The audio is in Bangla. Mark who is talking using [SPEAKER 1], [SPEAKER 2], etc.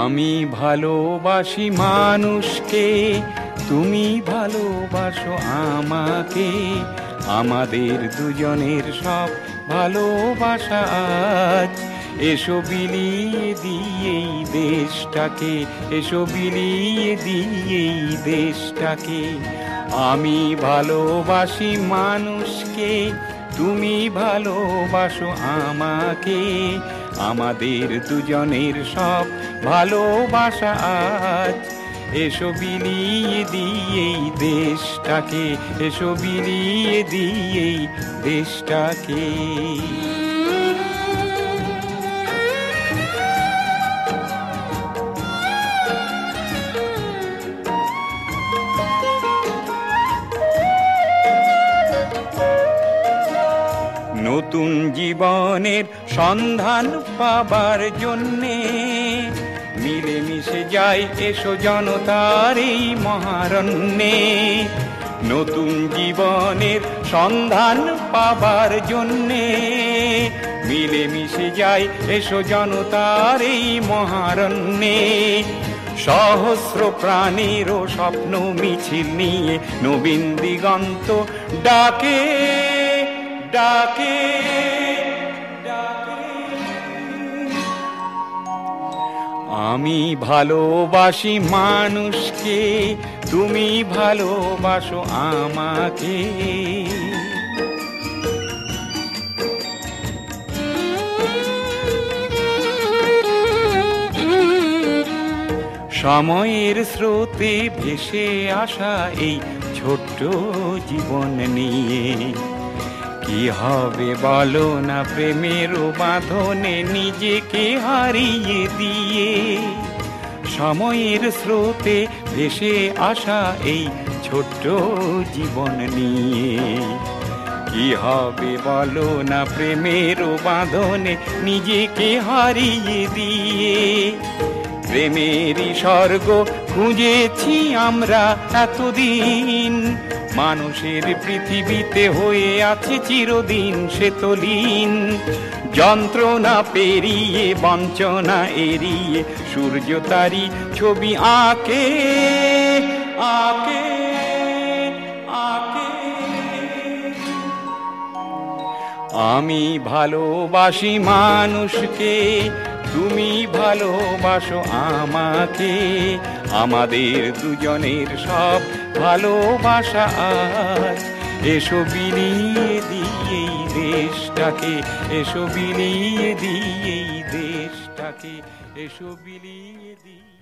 [SPEAKER 1] আমি ভালোবাসি মানুষকে, তুমি ভালোবাসো আমাকে। আমাদের দুজনের সব ভালোবাসা আজ এসো বিলিয়ে দিয়েই দেশটাকে, এসো বিলিয়ে দিয়েই দেশটাকে। আমি ভালোবাসি মানুষকে, তুমি ভালোবাসো আমাকে। আমাদের দুজনের সব ভালোবাসা আজ এসো বিলিয়ে দিয়েই দেশটাকে, এসো বিলিয়ে দিয়েই দেশটাকে। নতুন জীবনের সন্ধান পাবার জন্যে মিলেমিশে যাই এসো জনতার এই মহারণ্যে। নতুন জীবনের সন্ধান পাবার জন্যে মিলেমিশে যাই এসো জনতার এই মহারণ্যে। সহস্র প্রাণেরও স্বপ্ন মিছিল নিয়ে নবীন দিগন্ত ডাকে ডাকে ডাকে। আমি ভালোবাসি মানুষকে, তুমি ভালোবাসো আমাকে। সময়ের স্রোতে ভেসে আসা এই ছোট্ট জীবন নিয়ে কি হবে বলো না প্রেমের বাঁধনে নিজেকে হারিয়ে দিয়ে। সময়ের স্রোতে ভেসে আসা এই ছোট্ট জীবন নিয়ে কি হবে বলো না প্রেমের বাঁধনে নিজেকে হারিয়ে দিয়ে। প্রেমেরই স্বর্গ খুঁজেছি আমরা এতদিন, মানুষের পৃথিবীতে হয়ে আছে চিরদিন সে তলীন। যন্ত্রণা পেরিয়ে বঞ্চনা এড়িয়ে সূর্য তারি ছবি আঁকে আঁকে আঁকে। আমি ভালোবাসি মানুষকে, তুমি ভালোবাসো আমাকে। আমাদের দুজনের সব ভালোবাসা আজ এসো বিলিয়ে দিয়েই দেশটাকে, এসো বিলিয়ে দিয়েই দেশটাকে, এসো বিলিয়ে দিয়ে।